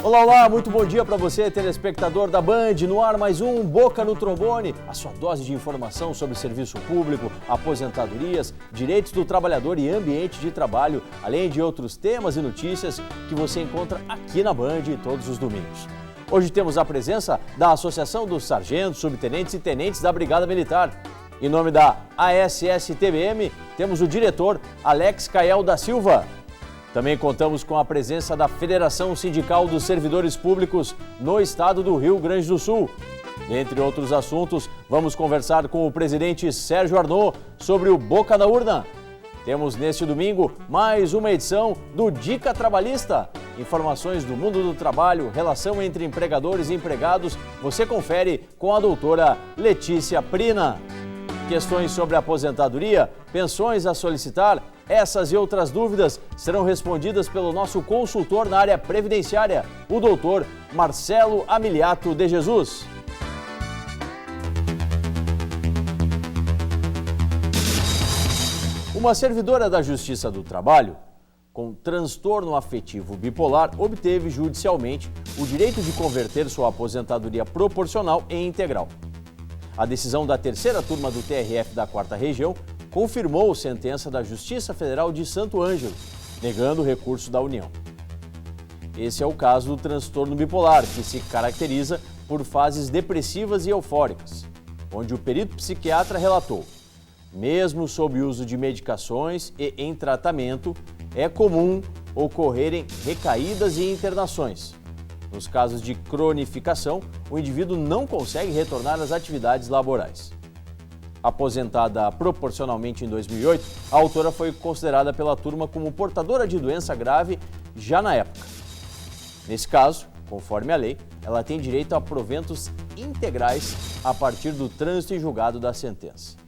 Olá, olá, muito bom dia para você, telespectador da Band. No ar mais um Boca no Trombone, a sua dose de informação sobre serviço público, aposentadorias, direitos do trabalhador e ambiente de trabalho, além de outros temas e notícias que você encontra aqui na Band todos os domingos. Hoje temos a presença da Associação dos Sargentos, Subtenentes e Tenentes da Brigada Militar. Em nome da ASS-TBM, temos o diretor Alex Cael da Silva. Também contamos com a presença da Federação Sindical dos Servidores Públicos no estado do Rio Grande do Sul. Entre outros assuntos, vamos conversar com o presidente Sérgio Arnaud sobre o Boca na Urna. Temos neste domingo mais uma edição do Dica Trabalhista. Informações do mundo do trabalho, relação entre empregadores e empregados, você confere com a doutora Letícia Prina. Questões sobre aposentadoria, pensões a solicitar, essas e outras dúvidas serão respondidas pelo nosso consultor na área previdenciária, o doutor Marcelo Amiliato de Jesus. Uma servidora da Justiça do Trabalho com transtorno afetivo bipolar obteve judicialmente o direito de converter sua aposentadoria proporcional em integral. A decisão da terceira turma do TRF da 4ª Região confirmou a sentença da Justiça Federal de Santo Ângelo, negando o recurso da União. Esse é o caso do transtorno bipolar, que se caracteriza por fases depressivas e eufóricas, onde o perito psiquiatra relatou: mesmo sob uso de medicações e em tratamento, é comum ocorrerem recaídas e internações. Nos casos de cronificação, o indivíduo não consegue retornar às atividades laborais. Aposentada proporcionalmente em 2008, a autora foi considerada pela turma como portadora de doença grave já na época. Nesse caso, conforme a lei, ela tem direito a proventos integrais a partir do trânsito em julgado da sentença.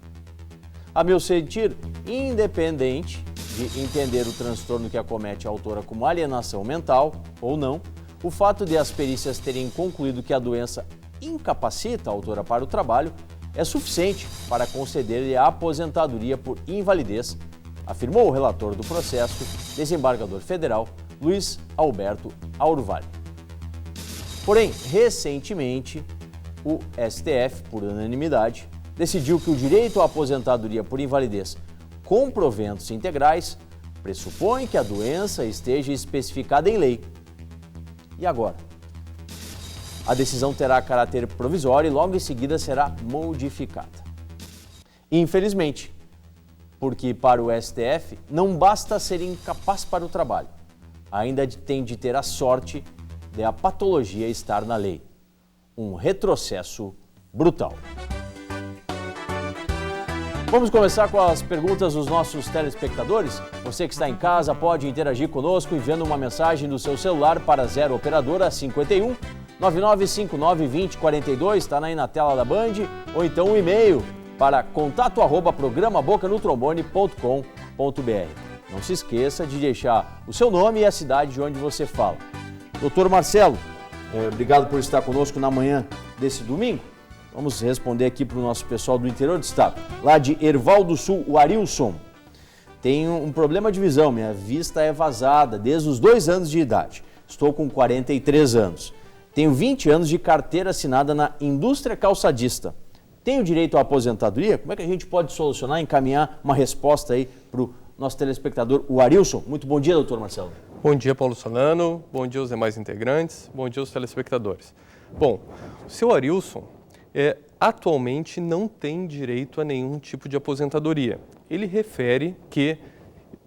A meu sentir, independente de entender o transtorno que acomete a autora como alienação mental ou não, o fato de as perícias terem concluído que a doença incapacita a autora para o trabalho é suficiente para conceder-lhe a aposentadoria por invalidez, afirmou o relator do processo, desembargador federal Luiz Alberto Aurvale. Porém, recentemente, o STF, por unanimidade, decidiu que o direito à aposentadoria por invalidez com proventos integrais pressupõe que a doença esteja especificada em lei. E agora? A decisão terá caráter provisório e logo em seguida será modificada. Infelizmente, porque para o STF não basta ser incapaz para o trabalho, ainda tem de ter a sorte de a patologia estar na lei. Um retrocesso brutal. Vamos começar com as perguntas dos nossos telespectadores. Você que está em casa pode interagir conosco enviando uma mensagem do seu celular para 0 operadora 51 9959 2042, está aí na tela da Band, ou então um e-mail para contato@programabocanutrombone.com.br. Não se esqueça de deixar o seu nome e a cidade de onde você fala. Doutor Marcelo, obrigado por estar conosco na manhã desse domingo. Vamos responder aqui para o nosso pessoal do interior do estado. Lá de Erval do Sul, o Arilson. Tenho um problema de visão, minha vista é vazada desde os 2 anos de idade. Estou com 43 anos. Tenho 20 anos de carteira assinada na indústria calçadista. Tenho direito à aposentadoria? Como é que a gente pode solucionar, encaminhar uma resposta aí para o nosso telespectador, o Arilson? Muito bom dia, doutor Marcelo. Bom dia, Paulo Solano. Bom dia aos demais integrantes. Bom dia aos telespectadores. Bom, o seu Arilson atualmente não tem direito a nenhum tipo de aposentadoria. Ele refere que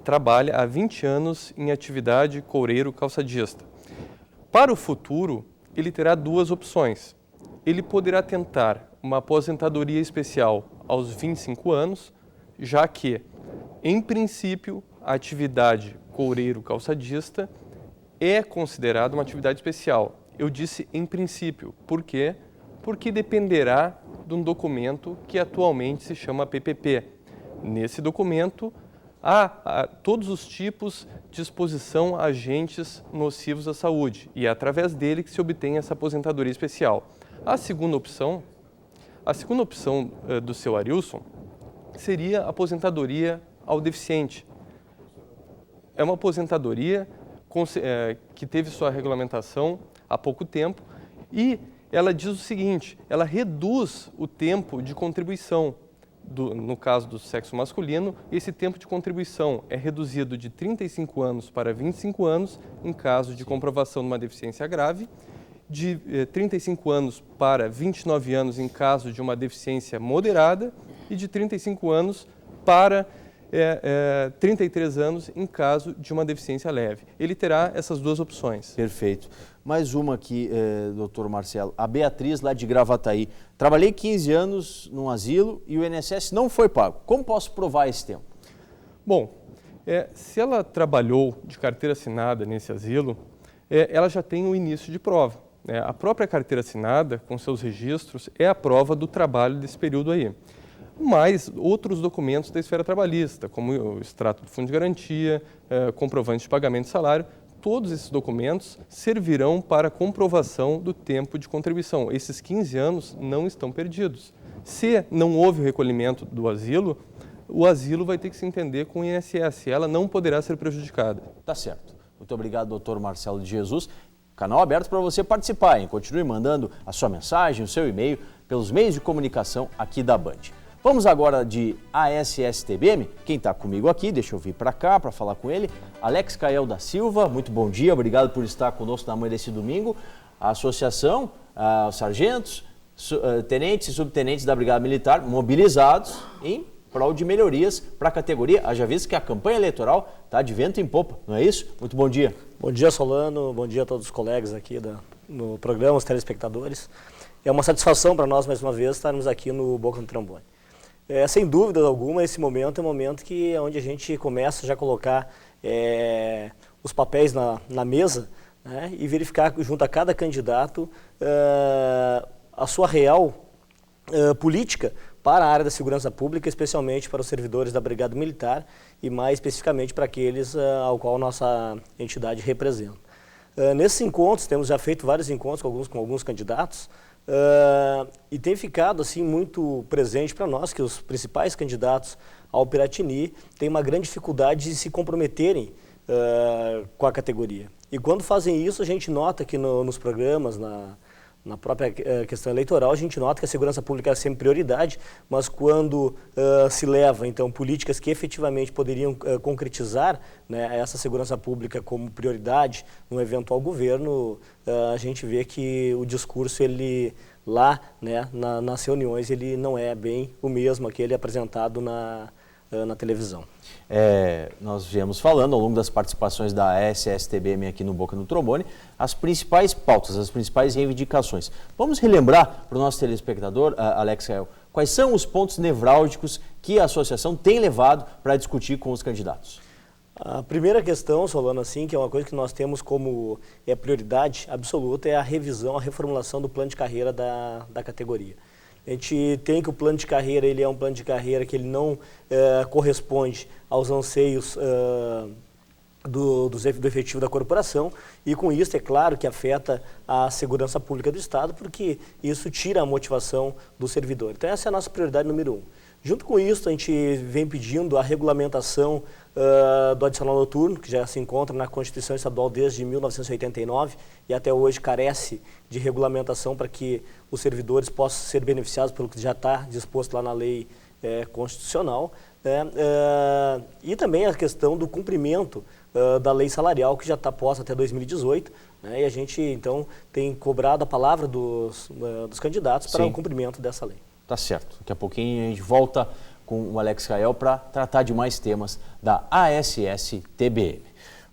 trabalha há 20 anos em atividade coureiro calçadista. Para o futuro, ele terá 2 opções. Ele poderá tentar uma aposentadoria especial aos 25 anos, já que, em princípio, a atividade coureiro calçadista é considerada uma atividade especial. Eu disse em princípio, por quê? Porque dependerá de um documento que atualmente se chama PPP. Nesse documento, há todos os tipos de exposição a agentes nocivos à saúde e é através dele que se obtém essa aposentadoria especial. A segunda opção do seu Arilson seria a aposentadoria ao deficiente. É uma aposentadoria que teve sua regulamentação há pouco tempo, e ela diz o seguinte, ela reduz o tempo de contribuição. No caso do sexo masculino, esse tempo de contribuição é reduzido de 35 anos para 25 anos, em caso de comprovação de uma deficiência grave, de 35 anos para 29 anos em caso de uma deficiência moderada e de 35 anos para 33 anos em caso de uma deficiência leve. Ele terá essas duas opções. Perfeito. Mais uma aqui, doutor Marcelo. A Beatriz, lá de Gravataí. Trabalhei 15 anos num asilo e o INSS não foi pago. Como posso provar esse tempo? Bom, se ela trabalhou de carteira assinada nesse asilo, ela já tem o início de prova. A própria carteira assinada, com seus registros, é a prova do trabalho desse período aí. Mas outros documentos da esfera trabalhista, como o extrato do fundo de garantia, comprovante de pagamento de salário, todos esses documentos servirão para comprovação do tempo de contribuição. Esses 15 anos não estão perdidos. Se não houve o recolhimento do asilo, o asilo vai ter que se entender com o INSS. Ela não poderá ser prejudicada. Tá certo. Muito obrigado, doutor Marcelo de Jesus. Canal aberto para você participar, hein? Continue mandando a sua mensagem, o seu e-mail, pelos meios de comunicação aqui da Band. Vamos agora de ASS-TBM. Quem está comigo aqui, deixa eu vir para cá para falar com ele. Alex Cael da Silva, muito bom dia, obrigado por estar conosco na manhã desse domingo. A associação, os sargentos, tenentes e subtenentes da Brigada Militar mobilizados em prol de melhorias para a categoria. Haja visto que a campanha eleitoral está de vento em popa, não é isso? Muito bom dia. Bom dia, Solano, bom dia a todos os colegas aqui no programa, os telespectadores. É uma satisfação para nós, mais uma vez, estarmos aqui no Boca no Trombone. Sem dúvida alguma, esse momento é um momento onde a gente começa já a colocar os papéis na mesa, né, e verificar junto a cada candidato a sua real política para a área da segurança pública, especialmente para os servidores da Brigada Militar e mais especificamente para aqueles ao qual nossa entidade representa. Nesses encontros, temos já feito vários encontros com alguns candidatos, e tem ficado assim muito presente para nós que os principais candidatos ao Piratini têm uma grande dificuldade de se comprometerem com a categoria. E quando fazem isso, a gente nota que nos programas, na própria questão eleitoral, a gente nota que a segurança pública é sempre prioridade, mas quando se leva, então, políticas que efetivamente poderiam concretizar, né, essa segurança pública como prioridade no eventual governo, a gente vê que o discurso, ele lá, né, nas reuniões, ele não é bem o mesmo aquele apresentado na televisão. Nós viemos falando ao longo das participações da ASS-TBM aqui no Boca no Trombone, as principais pautas, as principais reivindicações. Vamos relembrar para o nosso telespectador, Alex Cael, quais são os pontos nevrálgicos que a associação tem levado para discutir com os candidatos? A primeira questão, Solano, assim, que é uma coisa que nós temos como prioridade absoluta, é a revisão, a reformulação do plano de carreira da categoria. A gente tem que o plano de carreira, ele é um plano de carreira que ele não corresponde aos anseios do efetivo da corporação, e com isso é claro que afeta a segurança pública do Estado, porque isso tira a motivação do servidor. Então essa é a nossa prioridade número 1. Junto com isso, a gente vem pedindo a regulamentação do adicional noturno, que já se encontra na Constituição Estadual desde 1989 e até hoje carece de regulamentação para que os servidores possam ser beneficiados pelo que já está disposto lá na lei constitucional, né? E também a questão do cumprimento da lei salarial, que já está posta até 2018, né? E a gente, então, tem cobrado a palavra dos candidatos para o cumprimento dessa lei. Tá certo. Daqui a pouquinho a gente volta com o Alex Cael para tratar de mais temas da ASS-TBM.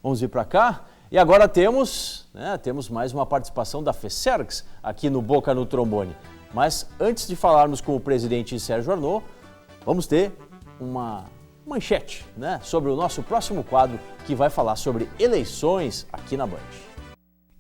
Vamos vir para cá e agora temos mais uma participação da FESERGS aqui no Boca no Trombone. Mas antes de falarmos com o presidente Sérgio Arnaud, vamos ter uma manchete, né, sobre o nosso próximo quadro que vai falar sobre eleições aqui na Band.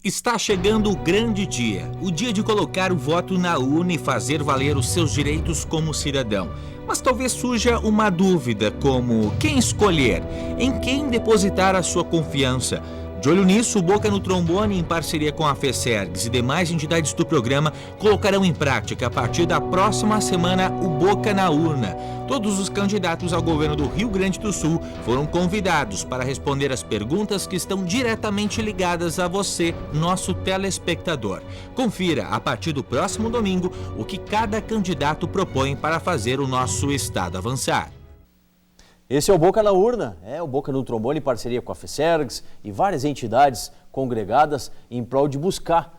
Está chegando o grande dia, o dia de colocar o voto na urna e fazer valer os seus direitos como cidadão. Mas talvez surja uma dúvida como quem escolher, em quem depositar a sua confiança. De olho nisso, o Boca no Trombone, em parceria com a FESERGS e demais entidades do programa, colocarão em prática, a partir da próxima semana, o Boca na Urna. Todos os candidatos ao governo do Rio Grande do Sul foram convidados para responder as perguntas que estão diretamente ligadas a você, nosso telespectador. Confira, a partir do próximo domingo, o que cada candidato propõe para fazer o nosso estado avançar. Esse é o Boca na Urna, o Boca no Trombone em parceria com a FESERGS e várias entidades congregadas em prol de buscar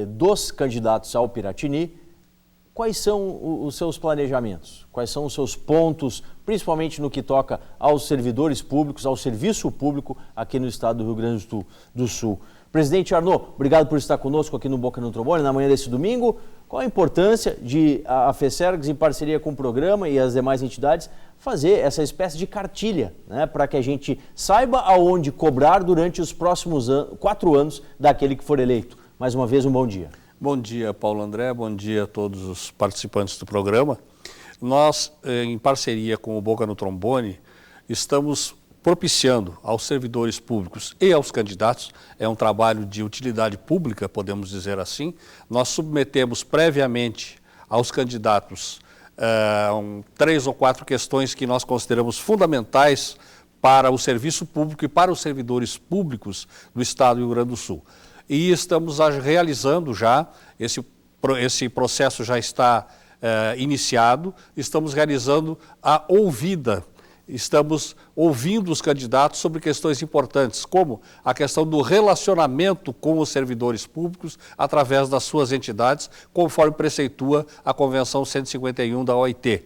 dos candidatos ao Piratini quais são os seus planejamentos, quais são os seus pontos, principalmente no que toca aos servidores públicos, ao serviço público aqui no estado do Rio Grande do Sul. Presidente Arnaud, obrigado por estar conosco aqui no Boca no Trombone na manhã desse domingo. Qual a importância de a FESERGS, em parceria com o programa e as demais entidades, fazer essa espécie de cartilha, para que a gente saiba aonde cobrar durante os próximos 4 anos daquele que for eleito? Mais uma vez, um bom dia. Bom dia, Paulo André, bom dia a todos os participantes do programa. Nós, em parceria com o Boca no Trombone, estamos propiciando aos servidores públicos e aos candidatos, é um trabalho de utilidade pública, podemos dizer assim. Nós submetemos previamente aos candidatos 3 ou 4 questões que nós consideramos fundamentais para o serviço público e para os servidores públicos do estado do Rio Grande do Sul. E estamos realizando já, esse processo já está iniciado, estamos realizando a ouvida. Estamos ouvindo os candidatos sobre questões importantes, como a questão do relacionamento com os servidores públicos através das suas entidades, conforme preceitua a Convenção 151 da OIT.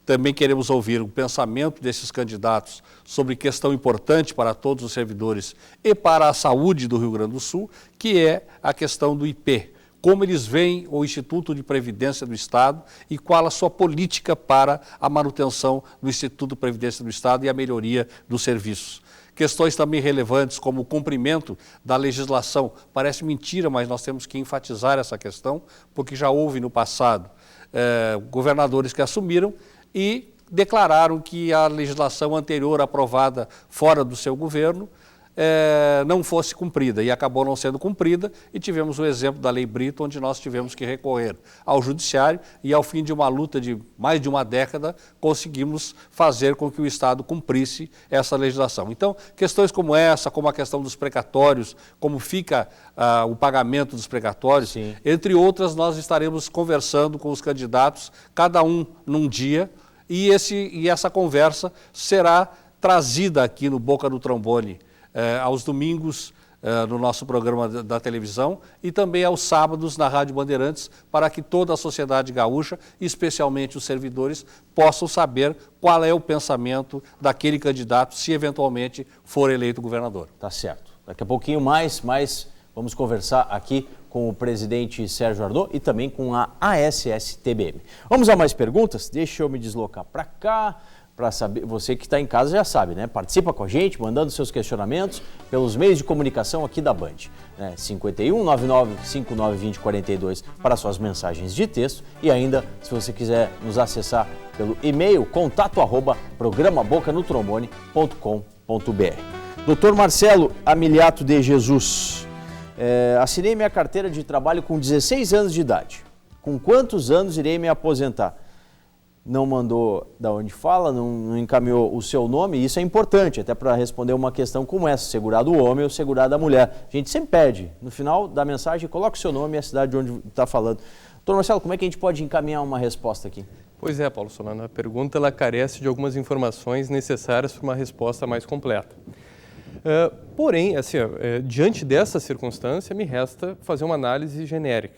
Também queremos ouvir o pensamento desses candidatos sobre questão importante para todos os servidores e para a saúde do Rio Grande do Sul, que é a questão do IP. Como eles veem o Instituto de Previdência do Estado e qual a sua política para a manutenção do Instituto de Previdência do Estado e a melhoria dos serviços. Questões também relevantes como o cumprimento da legislação. Parece mentira, mas nós temos que enfatizar essa questão, porque já houve no passado governadores que assumiram e declararam que a legislação anterior aprovada fora do seu governo não fosse cumprida, e acabou não sendo cumprida, e tivemos o exemplo da Lei Brito, onde nós tivemos que recorrer ao Judiciário, e ao fim de uma luta de mais de uma década, conseguimos fazer com que o Estado cumprisse essa legislação. Então, questões como essa, como a questão dos precatórios, como fica o pagamento dos precatórios, sim, entre outras, nós estaremos conversando com os candidatos, cada um num dia, e essa conversa será trazida aqui no Boca do Trombone, aos domingos no nosso programa da televisão e também aos sábados na Rádio Bandeirantes, para que toda a sociedade gaúcha, especialmente os servidores, possam saber qual é o pensamento daquele candidato, se eventualmente for eleito governador. Tá certo. Daqui a pouquinho mais vamos conversar aqui com o presidente Sérgio Arnaud e também com a ASS-TBM. Vamos a mais perguntas? Deixa eu me deslocar para cá. Para saber, você que está em casa já sabe, Participa com a gente, mandando seus questionamentos pelos meios de comunicação aqui da Band. 51 99 59 20 42 para suas mensagens de texto e ainda, se você quiser nos acessar pelo e-mail, contato@programaBocanotrombone.com.br. Dr. Marcelo Amiliato de Jesus, assinei minha carteira de trabalho com 16 anos de idade. Com quantos anos irei me aposentar? Não mandou da onde fala, não encaminhou o seu nome, e isso é importante, até para responder uma questão como essa, segurado o homem ou segurado a mulher. A gente sempre pede, no final da mensagem, coloque o seu nome e a cidade de onde está falando. Doutor Marcelo, como é que a gente pode encaminhar uma resposta aqui? Pois é, Paulo Solano, a pergunta ela carece de algumas informações necessárias para uma resposta mais completa. Porém, assim, diante dessa circunstância, me resta fazer uma análise genérica.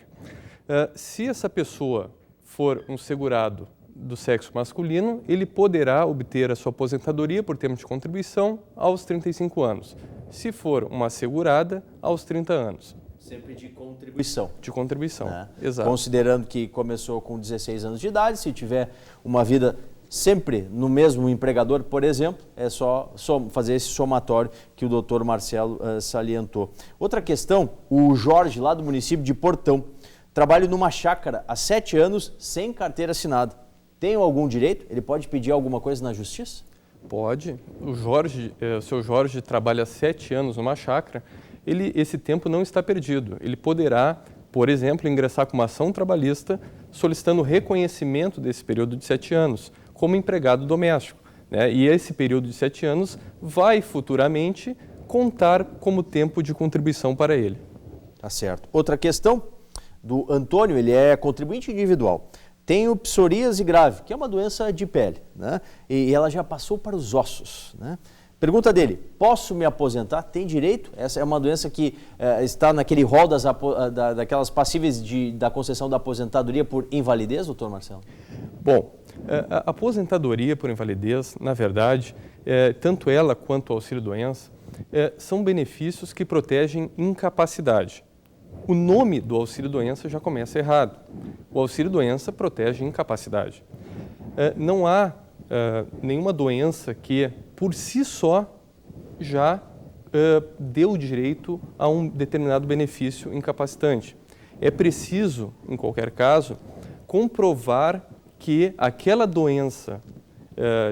Se essa pessoa for um segurado do sexo masculino, ele poderá obter a sua aposentadoria por termo de contribuição aos 35 anos. Se for uma segurada, aos 30 anos. Sempre de contribuição. De contribuição, exato. Considerando que começou com 16 anos de idade, se tiver uma vida sempre no mesmo empregador, por exemplo, é só fazer esse somatório que o doutor Marcelo salientou. Outra questão, o Jorge, lá do município de Portão, trabalha numa chácara há 7 anos sem carteira assinada. Tem algum direito? Ele pode pedir alguma coisa na justiça? Pode. O seu Jorge trabalha 7 anos numa chácara, esse tempo não está perdido. Ele poderá, por exemplo, ingressar com uma ação trabalhista solicitando reconhecimento desse período de 7 anos como empregado doméstico, né? E esse período de 7 anos vai futuramente contar como tempo de contribuição para ele. Tá certo. Outra questão do Antônio, ele é contribuinte individual. Tem o psoríase grave, que é uma doença de pele, né? E ela já passou para os ossos, né? Pergunta dele, posso me aposentar? Tem direito? Essa é uma doença que está naquele rol daquelas passíveis da concessão da aposentadoria por invalidez, doutor Marcelo? Bom, a aposentadoria por invalidez, na verdade, tanto ela quanto o auxílio-doença, são benefícios que protegem incapacidade. O nome do auxílio-doença já começa errado. O auxílio-doença protege incapacidade. Não há nenhuma doença que, por si só, já deu direito a um determinado benefício incapacitante. É preciso, em qualquer caso, comprovar que aquela doença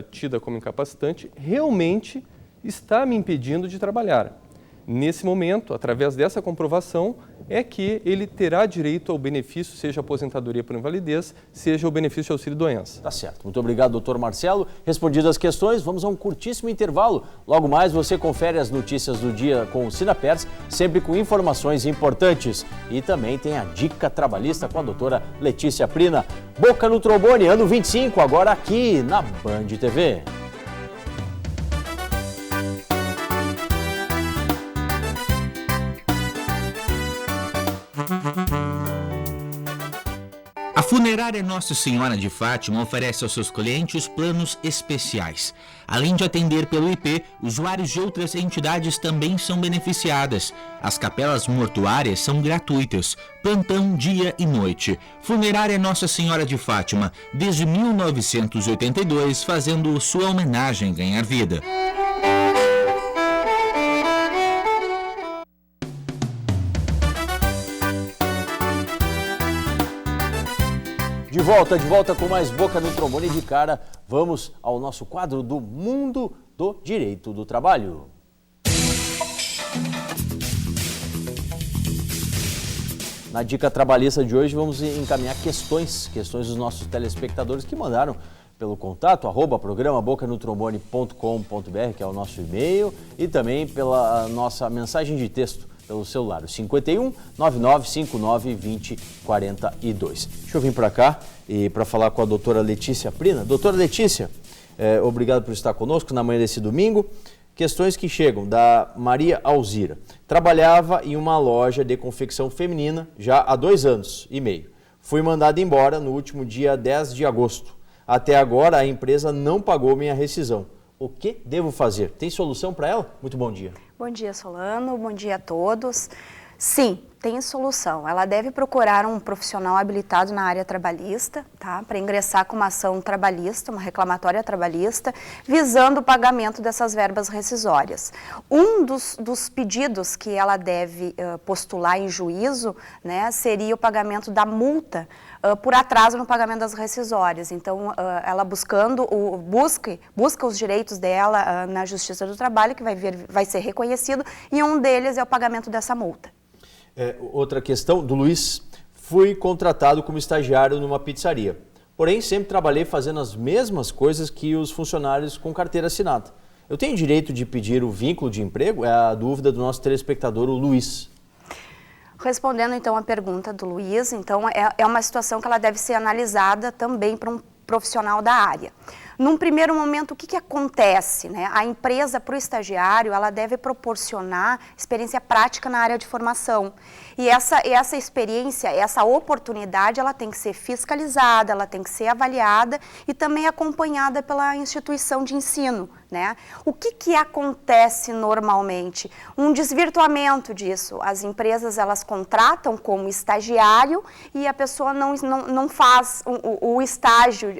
tida como incapacitante realmente está me impedindo de trabalhar. Nesse momento, através dessa comprovação, é que ele terá direito ao benefício, seja a aposentadoria por invalidez, seja o benefício de auxílio-doença. Tá certo. Muito obrigado, doutor Marcelo. Respondidas as questões, vamos a um curtíssimo intervalo. Logo mais, você confere as notícias do dia com o Sinapers, sempre com informações importantes. E também tem a dica trabalhista com a doutora Letícia Prina. Boca no Trombone, ano 25, agora aqui na Band TV. A Funerária Nossa Senhora de Fátima oferece aos seus clientes planos especiais. Além de atender pelo IP, usuários de outras entidades também são beneficiadas. As capelas mortuárias são gratuitas, plantão dia e noite. Funerária Nossa Senhora de Fátima, desde 1982, fazendo sua homenagem ganhar vida. De volta com mais Boca no Trombone. De cara, vamos ao nosso quadro do Mundo do Direito do Trabalho. Na dica trabalhista de hoje, vamos encaminhar questões dos nossos telespectadores que mandaram pelo contato, @programa-bocanotrombone.com.br, que é o nosso e-mail, e também pela nossa mensagem de texto, pelo celular, 51 9959 2042. Deixa eu vir para cá e para falar com a doutora Letícia Prina. Doutora Letícia, obrigado por estar conosco na manhã desse domingo. Questões que chegam da Maria Alzira. Trabalhava em uma loja de confecção feminina já há 2 anos e meio. Fui mandada embora no último dia 10 de agosto. Até agora a empresa não pagou minha rescisão. O que devo fazer? Tem solução para ela? Muito bom dia. Bom dia, Solano. Bom dia a todos. Sim, tem solução. Ela deve procurar um profissional habilitado na área trabalhista, tá? Para ingressar com uma ação trabalhista, uma reclamatória trabalhista, visando o pagamento dessas verbas rescisórias. Um dos pedidos que ela deve postular em juízo, né, seria o pagamento da multa por atraso no pagamento das rescisórias. Então, ela busca os direitos dela na Justiça do Trabalho, que vai ser reconhecido, e um deles é o pagamento dessa multa. Outra questão do Luiz. Fui contratado como estagiário numa pizzaria. Porém, sempre trabalhei fazendo as mesmas coisas que os funcionários com carteira assinada. Eu tenho direito de pedir o vínculo de emprego? É a dúvida do nosso telespectador, o Luiz. Respondendo então a pergunta do Luiz, então é uma situação que ela deve ser analisada também para um profissional da área. Num primeiro momento, o que acontece, né? A empresa, para o estagiário, ela deve proporcionar experiência prática na área de formação. E essa experiência, essa oportunidade, ela tem que ser fiscalizada, ela tem que ser avaliada e também acompanhada pela instituição de ensino, né? O que acontece normalmente? Um desvirtuamento disso. As empresas, elas contratam como estagiário e a pessoa não faz o estágio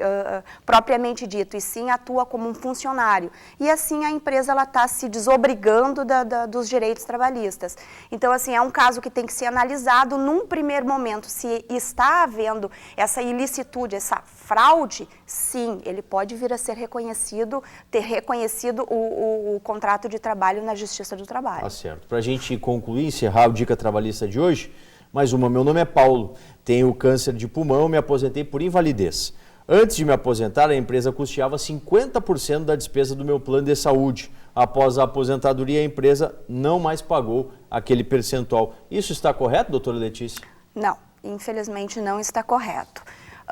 propriamente dito, e sim atua como um funcionário. E assim a empresa está se desobrigando dos direitos trabalhistas. Então, assim, é um caso que tem que ser analisado num primeiro momento. Se está havendo essa ilicitude, essa fraude, sim, ele pode vir a ser reconhecido, ter reconhecimento reconhecido o contrato de trabalho na Justiça do Trabalho. Tá certo. Para a gente concluir, encerrar o Dica Trabalhista de hoje, mais uma. Meu nome é Paulo, tenho câncer de pulmão, me aposentei por invalidez. Antes de me aposentar, a empresa custeava 50% da despesa do meu plano de saúde. Após a aposentadoria, a empresa não mais pagou aquele percentual. Isso está correto, doutora Letícia? Não, infelizmente não está correto.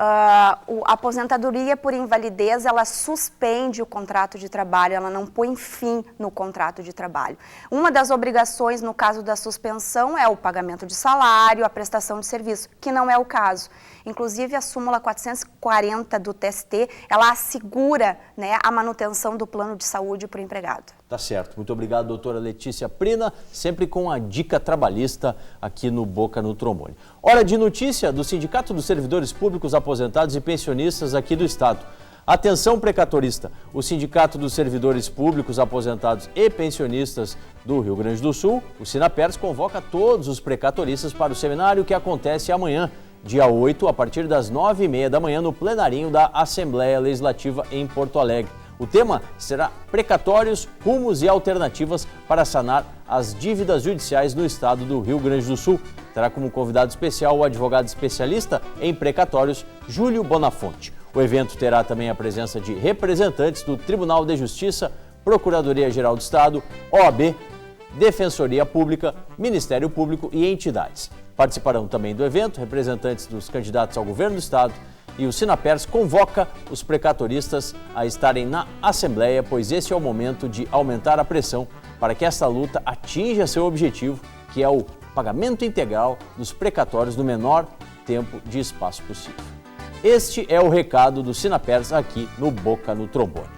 A aposentadoria por invalidez, ela suspende o contrato de trabalho, ela não põe fim no contrato de trabalho. Uma das obrigações, no caso da suspensão, é o pagamento de salário, a prestação de serviço, que não é o caso. Inclusive, a súmula 440 do TST, ela assegura, né, a manutenção do plano de saúde para o empregado. Tá certo. Muito obrigado, doutora Letícia Prina, sempre com a dica trabalhista aqui no Boca no Trombone. Hora de notícia do Sindicato dos Servidores Públicos Aposentados e Pensionistas aqui do Estado. Atenção, precatorista! O Sindicato dos Servidores Públicos Aposentados e Pensionistas do Rio Grande do Sul, o Sinapers, convoca todos os precatoristas para o seminário que acontece amanhã, dia 8, a partir das 9h30 da manhã, no plenarinho da Assembleia Legislativa em Porto Alegre. O tema será precatórios, rumos e alternativas para sanar as dívidas judiciais no estado do Rio Grande do Sul. Terá como convidado especial o advogado especialista em precatórios, Júlio Bonafonte. O evento terá também a presença de representantes do Tribunal de Justiça, Procuradoria-Geral do Estado, OAB, Defensoria Pública, Ministério Público e entidades. Participarão também do evento representantes dos candidatos ao governo do estado, e o Sinapers convoca os precatoristas a estarem na Assembleia, pois esse é o momento de aumentar a pressão para que essa luta atinja seu objetivo, que é o pagamento integral dos precatórios no menor tempo de espaço possível. Este é o recado do Sinapers aqui no Boca no Trombone.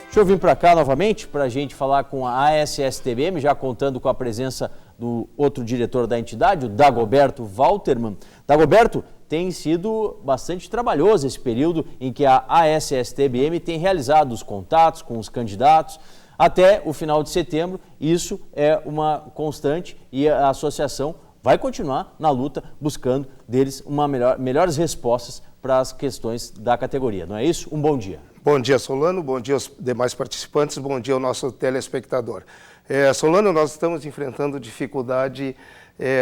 Deixa eu vir para cá novamente para a gente falar com a ASSTBM, já contando com a presença do outro diretor da entidade, o Dagoberto Waltermann. Dagoberto, tem sido bastante trabalhoso esse período em que a ASSTBM tem realizado os contatos com os candidatos até o final de setembro. Isso é uma constante e a associação vai continuar na luta buscando deles melhores respostas para as questões da categoria. Não é isso? Um bom dia. Bom dia, Solano. Bom dia aos demais participantes. Bom dia ao nosso telespectador. Solano, nós estamos enfrentando dificuldade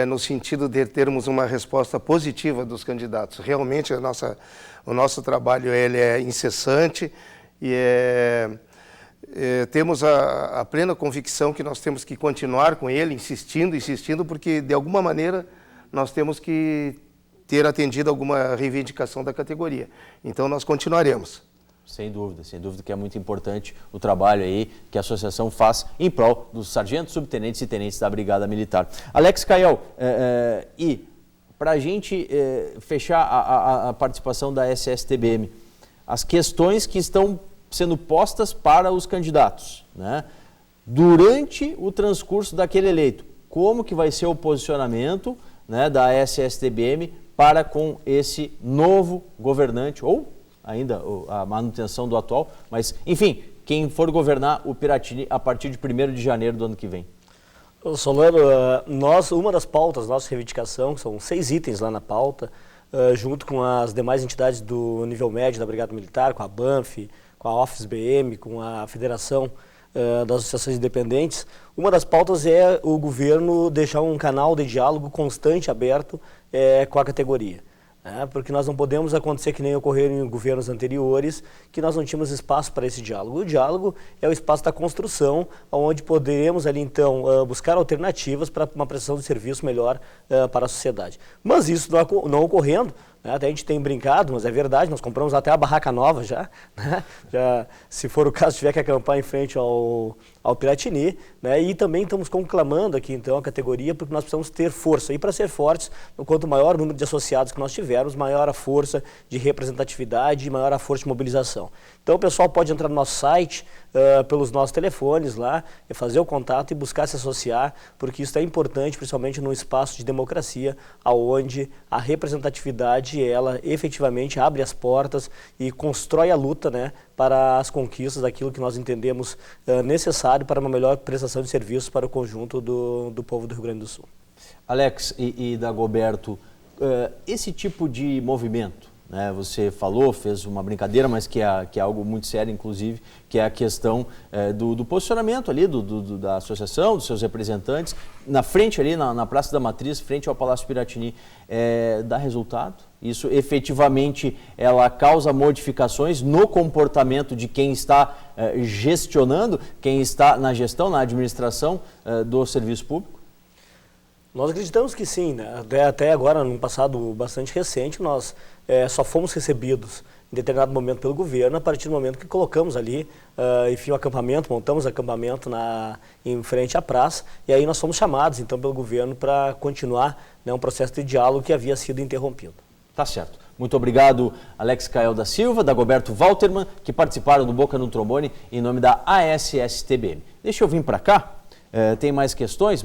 no sentido de termos uma resposta positiva dos candidatos. Realmente, o nosso trabalho ele é incessante e temos a plena convicção que nós temos que continuar com ele, insistindo, porque, de alguma maneira, nós temos que ter atendido alguma reivindicação da categoria. Então, nós continuaremos. Sem dúvida que é muito importante o trabalho aí que a associação faz em prol dos sargentos, subtenentes e tenentes da Brigada Militar. Alex Caiel, e para a gente fechar a participação da SSTBM, as questões que estão sendo postas para os candidatos, né? Durante o transcurso daquele eleito, como que vai ser o posicionamento, né, da SSTBM para com esse novo governante ou ainda a manutenção do atual, mas, enfim, quem for governar o Piratini a partir de 1º de janeiro do ano que vem. Solano, uma das pautas, nossa reivindicação, são 6 itens lá na pauta, junto com as demais entidades do nível médio da Brigada Militar, com a BANF, com a OFIS-BM, com a Federação das Associações Independentes. Uma das pautas é o governo deixar um canal de diálogo constante, aberto com a categoria. Porque nós não podemos acontecer que nem ocorreram em governos anteriores, que nós não tínhamos espaço para esse diálogo. O diálogo é o espaço da construção, onde poderemos ali então buscar alternativas para uma prestação de serviço melhor para a sociedade. Mas isso não ocorrendo, até a gente tem brincado, mas é verdade, nós compramos até a barraca nova já, né? Já, se for o caso, tiver que acampar em frente ao Piratini, né? E também estamos conclamando aqui então a categoria, porque nós precisamos ter força. E para ser fortes, quanto maior o número de associados que nós tivermos, maior a força de representatividade e maior a força de mobilização. Então o pessoal pode entrar no nosso site, pelos nossos telefones lá, e fazer o contato e buscar se associar, porque isso é importante, principalmente num espaço de democracia, onde a representatividade ela efetivamente abre as portas e constrói a luta, né, para as conquistas daquilo que nós entendemos necessário para uma melhor prestação de serviços para o conjunto do povo do Rio Grande do Sul. Alex e Dagoberto, esse tipo de movimento, né? Você falou, fez uma brincadeira, mas que é algo muito sério, inclusive, que é a questão do posicionamento ali da associação, dos seus representantes, na frente ali, na Praça da Matriz, frente ao Palácio Piratini. Dá resultado? Isso efetivamente ela causa modificações no comportamento de quem está gestionando, quem está na gestão, na administração do serviço público? Nós acreditamos que sim, né? Até agora, num passado bastante recente, nós só fomos recebidos em determinado momento pelo governo a partir do momento que colocamos ali, enfim, o acampamento, montamos acampamento em frente à praça, e aí nós fomos chamados então pelo governo para continuar, né, um processo de diálogo que havia sido interrompido. Tá certo. Muito obrigado, Alex Cael da Silva, Dagoberto Walterman, que participaram do Boca no Trombone em nome da ASSTBM. Deixa eu vir para cá. Tem mais questões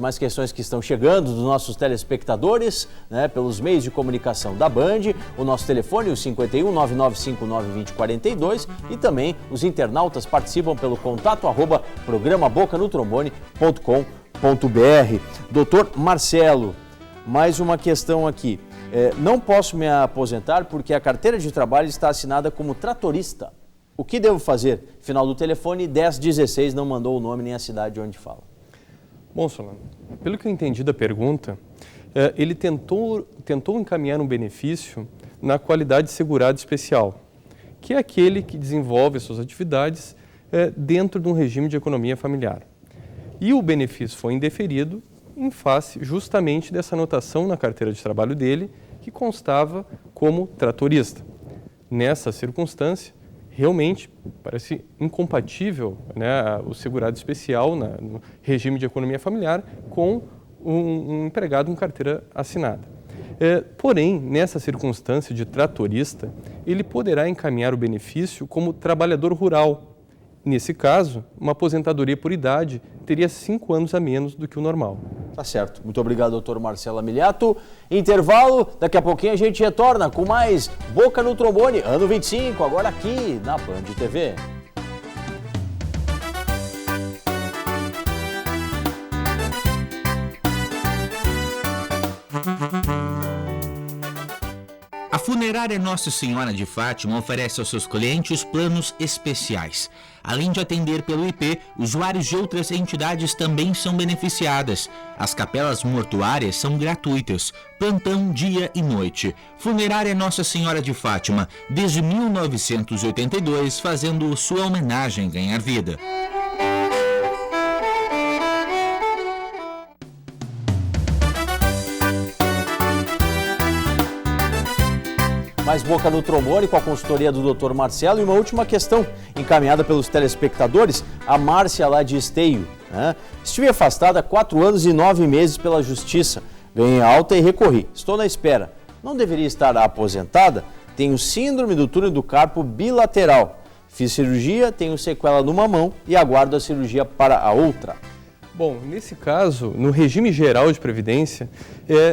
que estão chegando dos nossos telespectadores, né, pelos meios de comunicação da Band, o nosso telefone, o 51 99592042, e também os internautas participam pelo contato@programaBocaNoTrombone.com.br. Doutor Marcelo, mais uma questão aqui. Não posso me aposentar porque a carteira de trabalho está assinada como tratorista. O que devo fazer? Final do telefone 1016, não mandou o nome nem a cidade onde fala. Bom, Solano, pelo que eu entendi da pergunta, ele tentou encaminhar um benefício na qualidade segurado especial, que é aquele que desenvolve suas atividades dentro de um regime de economia familiar. E o benefício foi indeferido em face justamente dessa anotação na carteira de trabalho dele, que constava como tratorista. Nessa circunstância, realmente parece incompatível, né, o segurado especial no regime de economia familiar com um empregado com carteira assinada. Porém, nessa circunstância de tratorista, ele poderá encaminhar o benefício como trabalhador rural. Nesse caso, uma aposentadoria por idade teria 5 anos a menos do que o normal. Tá certo. Muito obrigado, doutor Marcelo Amiliato. Intervalo, daqui a pouquinho a gente retorna com mais Boca no Trombone, ano 25, agora aqui na Band TV. A Funerária Nossa Senhora de Fátima oferece aos seus clientes planos especiais. Além de atender pelo IP, usuários de outras entidades também são beneficiadas. As capelas mortuárias são gratuitas, plantão dia e noite. Funerária Nossa Senhora de Fátima, desde 1982, fazendo sua homenagem ganhar vida. Mais Boca no Trombone com a consultoria do Dr. Marcelo. E uma última questão encaminhada pelos telespectadores, a Márcia lá de Esteio. Né? Estive afastada há 4 anos e 9 meses pela Justiça. Ganhei alta e recorri. Estou na espera. Não deveria estar aposentada? Tenho síndrome do túnel do carpo bilateral. Fiz cirurgia, tenho sequela numa mão e aguardo a cirurgia para a outra. Bom, nesse caso, no regime geral de previdência,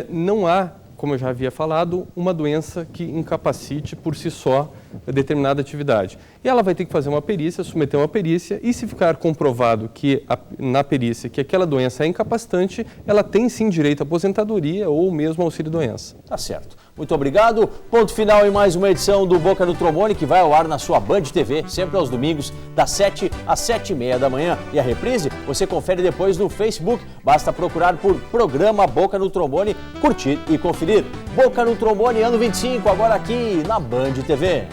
não há, como eu já havia falado, uma doença que incapacite por si só determinada atividade. E ela vai ter que fazer uma perícia, submeter uma perícia, e se ficar comprovado que na perícia que aquela doença é incapacitante, ela tem sim direito à aposentadoria ou mesmo auxílio-doença. Tá certo. Muito obrigado. Ponto final em mais uma edição do Boca no Trombone, que vai ao ar na sua Band TV, sempre aos domingos, das 7 às 7h30 da manhã. E a reprise você confere depois no Facebook. Basta procurar por Programa Boca no Trombone, curtir e conferir. Boca no Trombone, ano 25, agora aqui na Band TV.